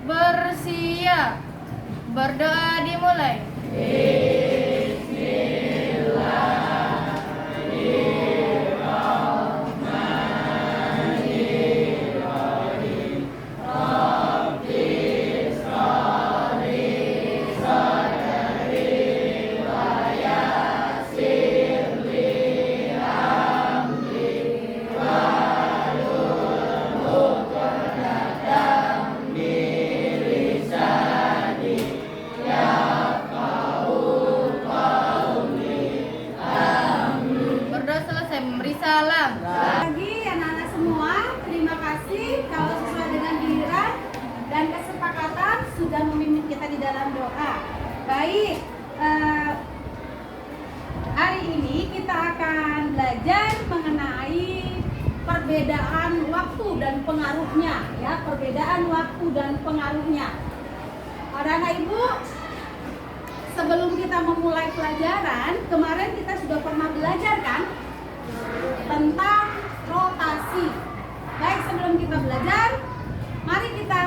Bersiap. Berdoa dimulai. Berdoa selesai, memberi salam. Bagi anak-anak semua, terima kasih kalau sesuai dengan giliran dan kesepakatan sudah memimpin kita di dalam doa. Baik, hari ini kita akan belajar mengenai perbedaan waktu dan pengaruhnya, ya, perbedaan waktu dan pengaruhnya. Anak-anak Ibu, sebelum kita memulai pelajaran, kemarin kita sudah pernah belajar kan tentang rotasi. Baik, sebelum kita belajar, mari kita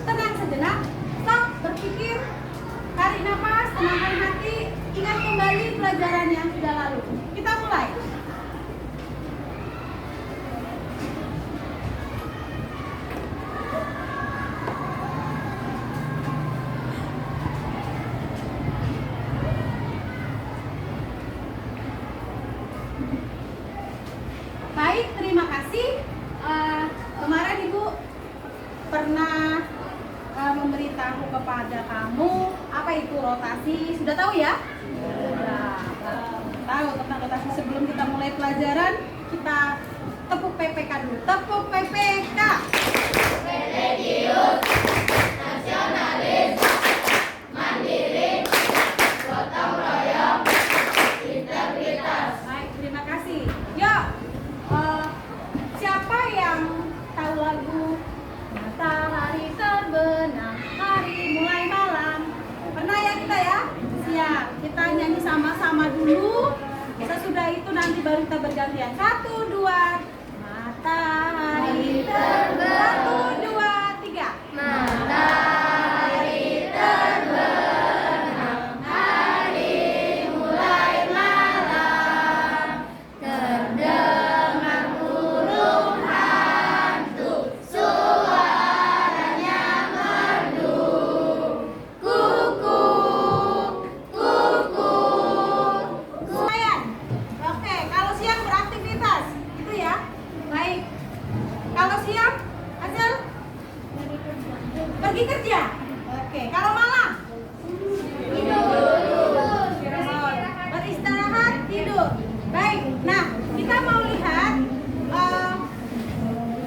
tenang sejenak, stop, berpikir, tarik nafas, tenangkan hati, ingat kembali pelajaran yang sudah lalu. Kita mulai. Baik, terima kasih. Kemarin Ibu pernah memberitahu kepada kamu apa itu rotasi. Sudah tahu ya? Sudah tahu tentang rotasi. Sebelum kita mulai pelajaran, kita tepuk PPK dulu. Tepuk PPK. Religius, nasionalis, mandiri, gotong royong, integritas. Baik, terima kasih. Yuk, siapa yang tahu lagu Matahari Terbenam, Hari Mulai Malam? Pernah ya kita ya? Siap, kita nyanyi sama-sama dulu. Sesudah itu nanti baru kita bergantian. 1, 2, matahari terbenam. 1, 2, 3. Matahari terbenam, hari mulai malam, terdengar burung hantu, suaranya merdu, kukuk, kukuk. Lumayan. Oke, kalau siang beraktivitas, itu ya. Baik. Kalau siang, Hasil? Pergi kerja. Oke, kalau malam? Beristirahat, tidur. Baik. Nah, kita mau lihat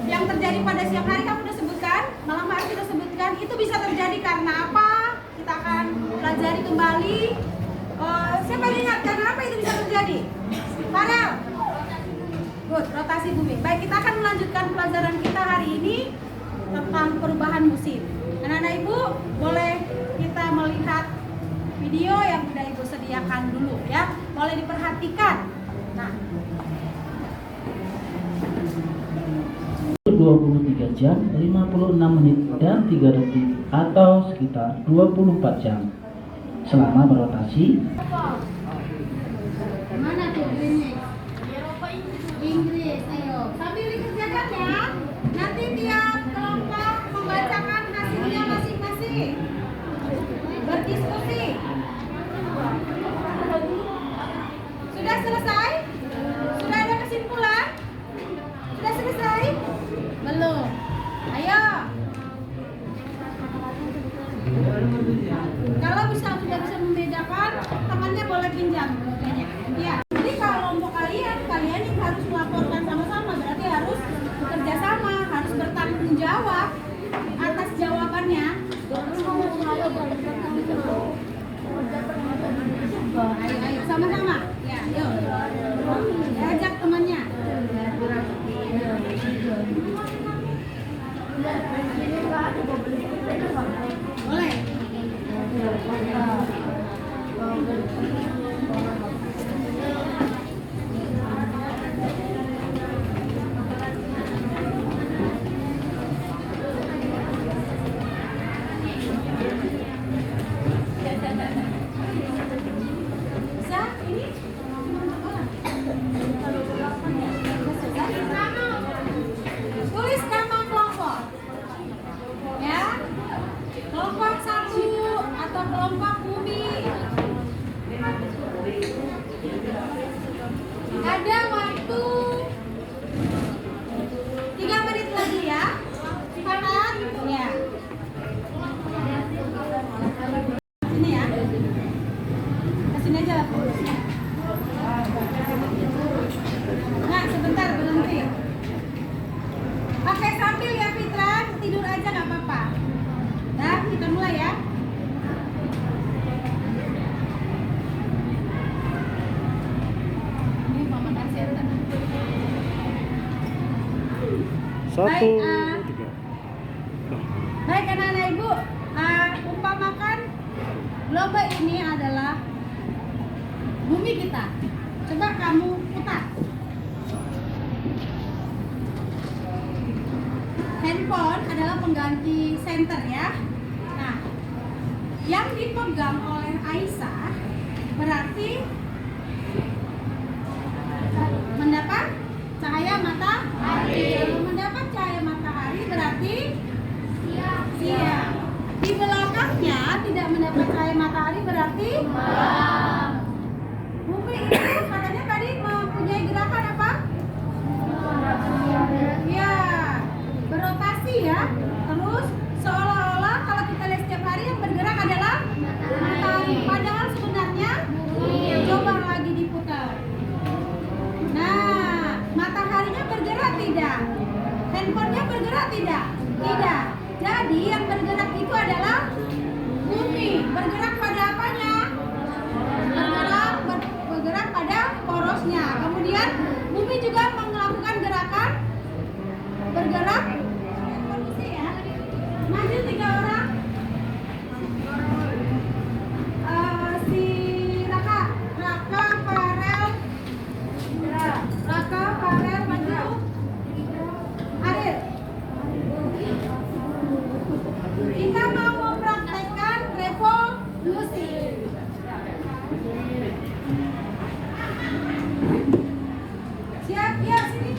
yang terjadi pada siang hari kamu sudah sebutkan, malam hari sudah sebutkan. Itu bisa terjadi karena apa? Kita akan pelajari kembali. Siapa yang ingat karena apa itu bisa terjadi? Farel. Good, rotasi bumi. Baik, kita akan melanjutkan pelajaran kita hari ini tentang perubahan musim. Anak-anak Ibu, boleh kita melihat video yang sudah Ibu sediakan dulu ya. Boleh diperhatikan. Nah, 23 jam, 56 menit dan 3 detik atau sekitar 24 jam selama berotasi. mana tuh ini? Inggris, ayo. Sambil dikerjakan ya. Nanti tiap kelompok membacakan hasilnya masing-masing. Berdiskusi. Sudah selesai? Sudah ada kesimpulan? Sudah selesai? Belum. Ayo. Kalau sudah bisa membedakan, temannya boleh pinjam bukunya. Ya. Jadi kalau kelompok kalian yang harus melaporkan sama-sama, berarti harus bekerja sama, harus bertanggung jawab atas jawabannya. Ayo sama-sama. Ya, yuk. Ajak temannya. Boleh. Satu, Baik, tiga. Baik anak-anak ibu, umpamakan globe ini adalah bumi kita. Coba kamu putar. Handphone adalah pengganti senter ya. Nah, yang dipegang oleh Aisyah berarti mendapat cahaya matahari. Kalau mendapat cahaya matahari berarti siang. Di belakangnya tidak mendapat cahaya matahari berarti malam. Bumi itu katanya tadi mempunyai gerakan apa? Ya, berotasi ya. Terus seolah-olah kalau kita lihat setiap hari yang bergerak adalah matahari. Padahal sebenarnya coba lagi diputar. Nah, mataharinya bergerak tidak? Handphonenya bergerak tidak? Tidak. Jadi yang bergerak itu adalah bumi. Bergerak pada apanya? Bergerak pada porosnya. Kemudian bumi juga melakukan gerakan bergerak. Evolusi ya. Maju 3 orang. Si Raka, Farel maju. Aril. Kita mau mempraktekkan revolusi. Siap, ya sini.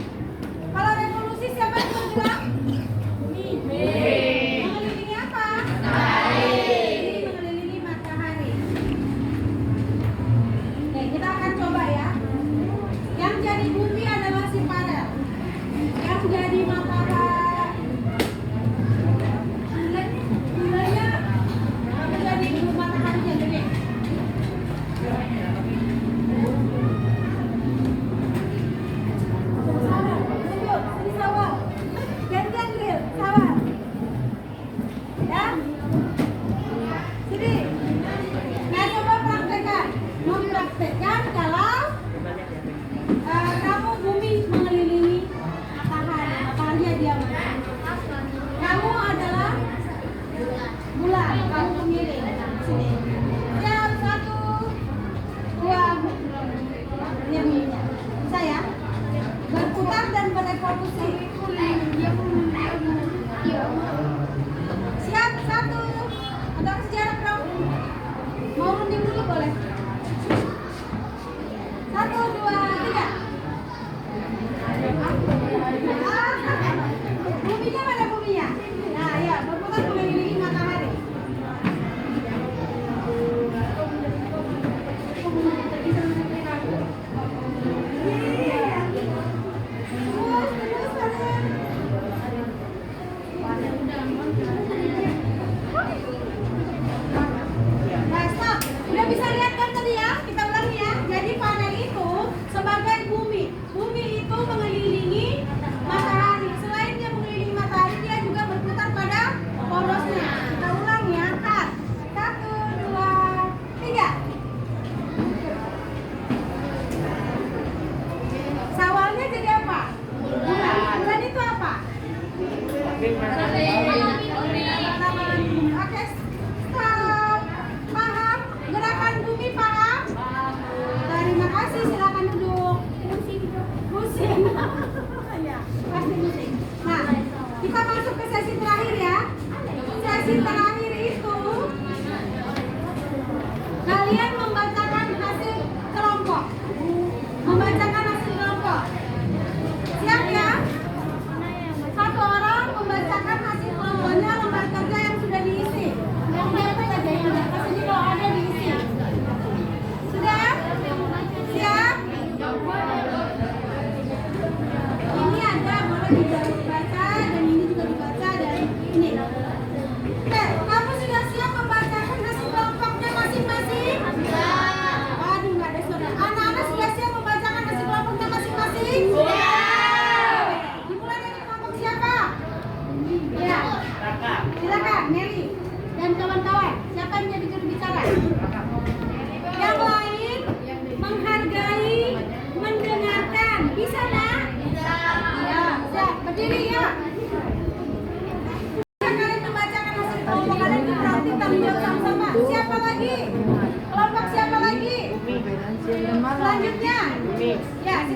Kalau revolusi siapa yang bergerak? Bumi. Mengelilingi apa? Matahari. Mengelilingi matahari. Oke, kita akan coba ya. Yang jadi bumi adalah si Farel. Yang jadi matahari. Nilainya menjadi matahari yang gede. Sabar, lanjut, ini sabar. Gantian Gril, sabar. Ya. Sini. Nah, coba praktekkan. Mempraktekkan kalau kamu bumi mengelilingi matahari. Mataharinya diam. Kamu adalah bulan, kamu pemilik. Sini. Siap, 1, 2. Ini buminya. Bisa ya? Berputar dan berevolusi. Siap, 1. Ada sejarah dong. Mau runding dulu boleh. 1, 2, 3. Buminya mana buminya? Nah, ya, berputar mengelilingi matahari. Terus, nah, stop. Udah bisa lihat kan tadi ya? Kita ulangi ya. Jadi panel itu sebagai bumi. Bumi itu mengelilingi matahari. Selain dia mengelilingi matahari, dia juga berputar pada porosnya. Kita ulang ya. Cut. 1, 2, 3. Sawalnya jadi apa? Bulan. Bulan itu apa? Oke, stop. Paham? Gerakan bumi paham? Terima kasih, silakan duduk. Pusing. Ya, pasti pusing. Nah, kita masuk ke sesi terakhir ya. Sesi terakhir itu kalian membacakan hasil kelompok. Membacakan hasil kelompok. Siap ya? 1 orang membacakan hasil kelompoknya lembar kerja yang sudah diisi. Yang mana aja yang di atas ini kalau ada diisi. Sudah? Siap? Ini ada boleh dibaca dan ini juga dibaca dan ini. Oke.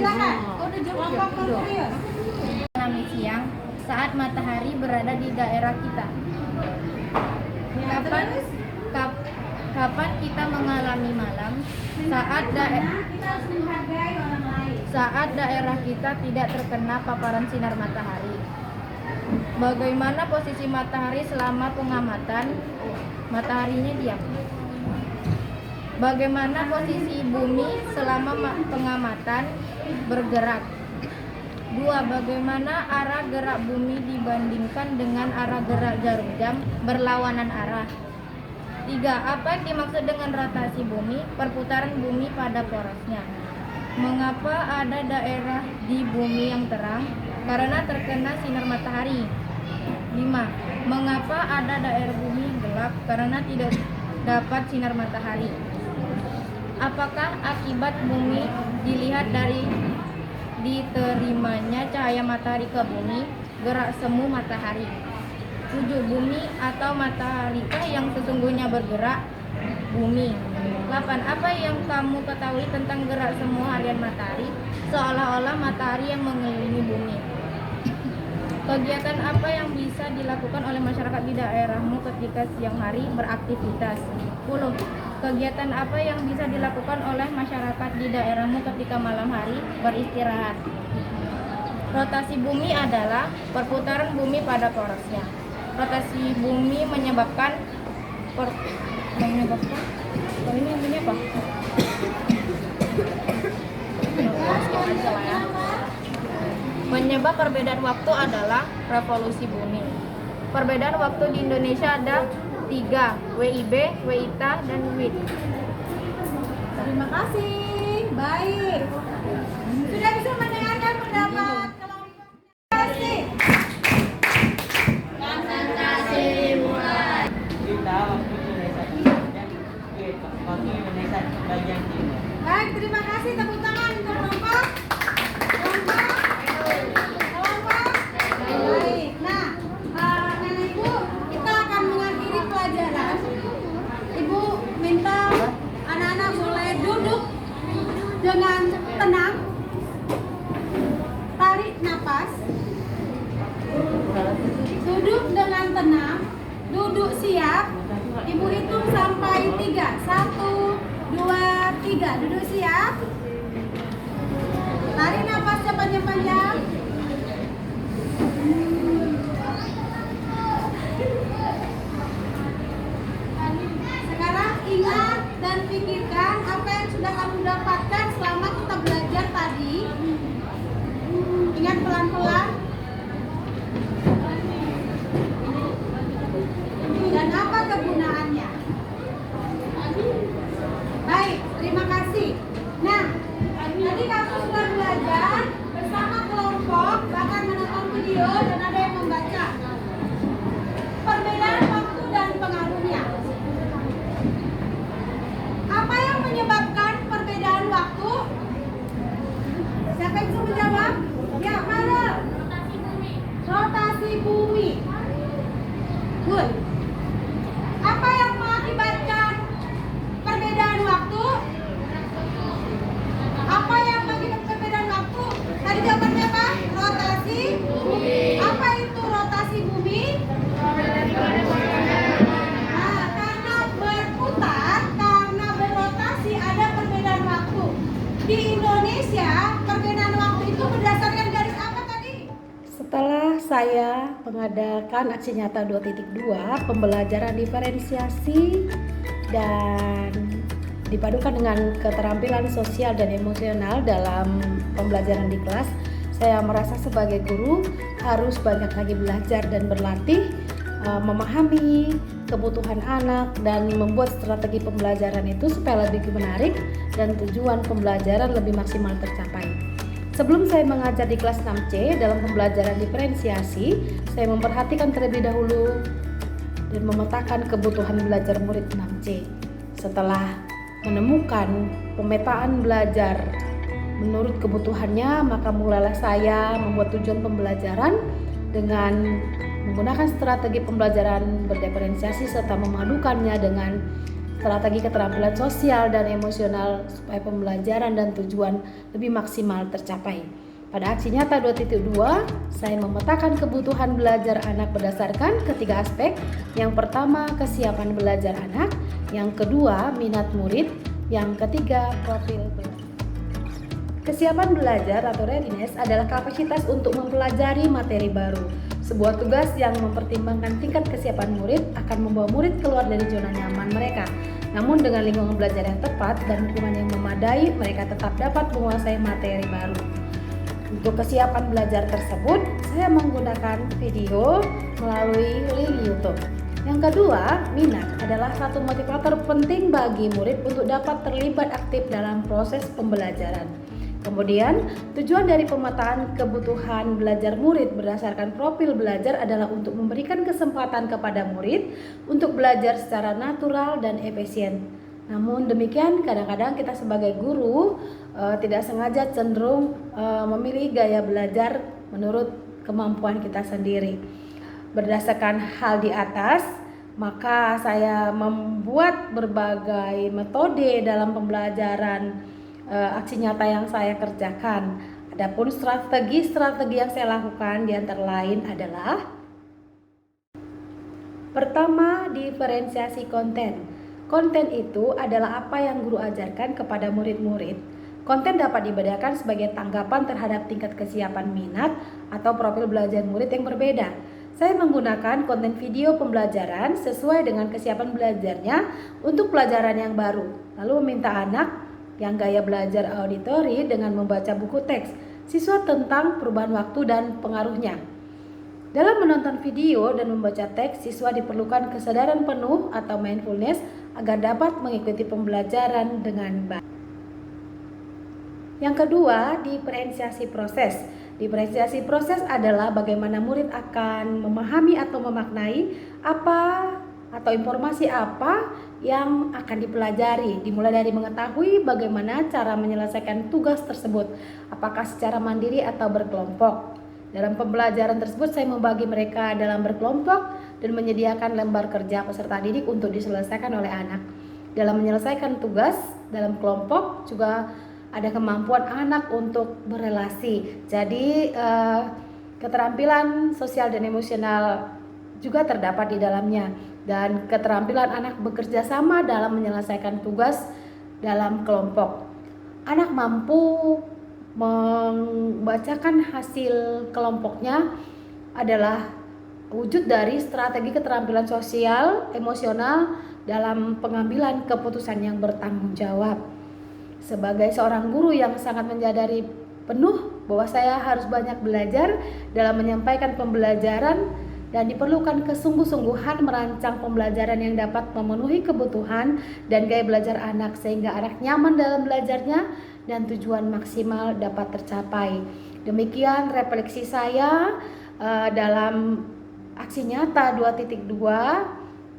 silakan. Kelompok Konfurius. Kami siang saat matahari berada di daerah kita. Kapan kita mengalami malam saat Kita harus menghargai orang lain. daerah kita tidak terkena paparan sinar matahari. Bagaimana posisi matahari selama pengamatan? Mataharinya diam. Bagaimana posisi bumi selama pengamatan? Bergerak. 2. Bagaimana arah gerak bumi dibandingkan dengan arah gerak jarum jam? Berlawanan arah. 3. Apa yang dimaksud dengan rotasi bumi? Perputaran bumi pada porosnya. Mengapa ada daerah di bumi yang terang? Karena terkena sinar matahari. 5. Mengapa ada daerah bumi yang gelap? Karena tidak dapat sinar matahari. Apakah akibat bumi dilihat dari diterimanya cahaya matahari ke bumi? Gerak semu matahari. 7. Bumi atau mataharikah yang sesungguhnya bergerak? Bumi. 8. Apa yang kamu ketahui tentang gerak semu harian matahari? Seolah-olah matahari yang mengelilingi bumi. Kegiatan apa yang bisa dilakukan oleh masyarakat di daerahmu ketika siang hari? Beraktivitas. 10. Kegiatan apa yang bisa dilakukan oleh masyarakat di daerahmu ketika malam hari? Beristirahat. Rotasi bumi adalah perputaran bumi pada porosnya. Rotasi bumi menyebabkan ini intinya apa? Penyebab perbedaan waktu adalah revolusi bumi. Perbedaan waktu di Indonesia ada 3, WIB, WITA, dan WIT. Terima kasih. Baik. Sudah bisa mendengarkan pendapat kelompok. Terima kasih. Konsentrasi mulai. Kita waktu Indonesia bagian timur. Baik, terima kasih. Tepuk tangan untuk kelompok. Baik. Nah, Nenek Ibu, kita akan mengakhiri pelajaran. Ibu minta anak-anak boleh duduk dengan tenang. Tarik napas. Duduk dengan tenang. Duduk siap. Ibu hitung sampai 3. 1, 2, 3. Duduk siap. Tarik napas sepanjang-panjang. Sekarang ingat dan pikirkan apa yang sudah kamu dapatkan selama kita belajar tadi. Ingat pelan-pelan. Dan apa kegunaannya? Baik, terima kasih. Nah, tadi kamu sudah belajar bersama kelompok, bahkan menonton video dan ada yang membaca. Perbedaan waktu dan pengaruhnya. Apa yang menyebabkan perbedaan waktu? Siapa yang bisa menjawab? Ya, mana? Rotasi bumi. Good. Apa yang mengakibatkan perbedaan waktu? Apa yang mengakibatkan perbedaan waktu? Tadi jawabannya apa? Rotasi bumi. Apa itu rotasi bumi? Nah, karena berputar, karena berrotasi ada perbedaan waktu. Di Indonesia, perbedaan waktu itu berdasarkan garis apa tadi? Setelah saya mengadakan aksi nyata 2.2, pembelajaran diferensiasi dan dipadukan dengan keterampilan sosial dan emosional dalam pembelajaran di kelas, saya merasa sebagai guru harus banyak lagi belajar dan berlatih, memahami kebutuhan anak dan membuat strategi pembelajaran itu supaya lebih menarik dan tujuan pembelajaran lebih maksimal tercapai. Sebelum saya mengajar di kelas 6C dalam pembelajaran diferensiasi, saya memperhatikan terlebih dahulu dan memetakan kebutuhan belajar murid 6C. Setelah menemukan pemetaan belajar menurut kebutuhannya, maka mulailah saya membuat tujuan pembelajaran dengan menggunakan strategi pembelajaran berdiferensiasi serta memadukannya dengan strategi keterampilan sosial dan emosional supaya pembelajaran dan tujuan lebih maksimal tercapai. Pada aksi nyata 2.2, saya memetakan kebutuhan belajar anak berdasarkan ketiga aspek. Yang pertama, kesiapan belajar anak. Yang kedua, minat murid. Yang ketiga, profil belajar. Kesiapan belajar atau readiness adalah kapasitas untuk mempelajari materi baru. Sebuah tugas yang mempertimbangkan tingkat kesiapan murid akan membawa murid keluar dari zona nyaman mereka. Namun dengan lingkungan belajar yang tepat dan dukungan yang memadai, mereka tetap dapat menguasai materi baru. Untuk kesiapan belajar tersebut, saya menggunakan video melalui link YouTube. Yang kedua, minat adalah satu motivator penting bagi murid untuk dapat terlibat aktif dalam proses pembelajaran. Kemudian, tujuan dari pemetaan kebutuhan belajar murid berdasarkan profil belajar adalah untuk memberikan kesempatan kepada murid untuk belajar secara natural dan efisien. Namun demikian, kadang-kadang kita sebagai guru tidak sengaja cenderung memilih gaya belajar menurut kemampuan kita sendiri. Berdasarkan hal di atas, maka saya membuat berbagai metode dalam pembelajaran aksi nyata yang saya kerjakan. Adapun strategi yang saya lakukan di antara lain adalah: pertama, diferensiasi konten. Konten itu adalah apa yang guru ajarkan kepada murid-murid. Konten dapat dibedakan sebagai tanggapan terhadap tingkat kesiapan minat atau profil belajar murid yang berbeda. Saya menggunakan konten video pembelajaran sesuai dengan kesiapan belajarnya untuk pelajaran yang baru. Lalu meminta anak yang gaya belajar auditori dengan membaca buku teks siswa tentang perubahan waktu dan pengaruhnya. Dalam menonton video dan membaca teks, siswa diperlukan kesadaran penuh atau mindfulness agar dapat mengikuti pembelajaran dengan baik. Yang kedua, diferensiasi proses. Diferensiasi proses adalah bagaimana murid akan memahami atau memaknai apa atau informasi apa yang akan dipelajari, dimulai dari mengetahui bagaimana cara menyelesaikan tugas tersebut, apakah secara mandiri atau berkelompok. Dalam pembelajaran tersebut saya membagi mereka dalam berkelompok dan menyediakan lembar kerja peserta didik untuk diselesaikan oleh anak. Dalam menyelesaikan tugas dalam kelompok juga ada kemampuan anak untuk berelasi. Jadi keterampilan sosial dan emosional juga terdapat di dalamnya, dan keterampilan anak bekerja sama dalam menyelesaikan tugas dalam kelompok. Anak mampu membacakan hasil kelompoknya adalah wujud dari strategi keterampilan sosial, emosional dalam pengambilan keputusan yang bertanggung jawab. Sebagai seorang guru yang sangat menyadari penuh bahwa saya harus banyak belajar dalam menyampaikan pembelajaran dan diperlukan kesungguh-sungguhan merancang pembelajaran yang dapat memenuhi kebutuhan dan gaya belajar anak sehingga anak nyaman dalam belajarnya dan tujuan maksimal dapat tercapai. Demikian refleksi saya dalam aksi nyata 2.2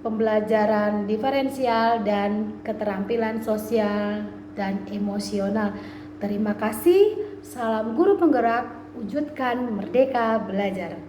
pembelajaran diferensial dan keterampilan sosial dan emosional. Terima kasih. Salam guru penggerak, wujudkan merdeka belajar.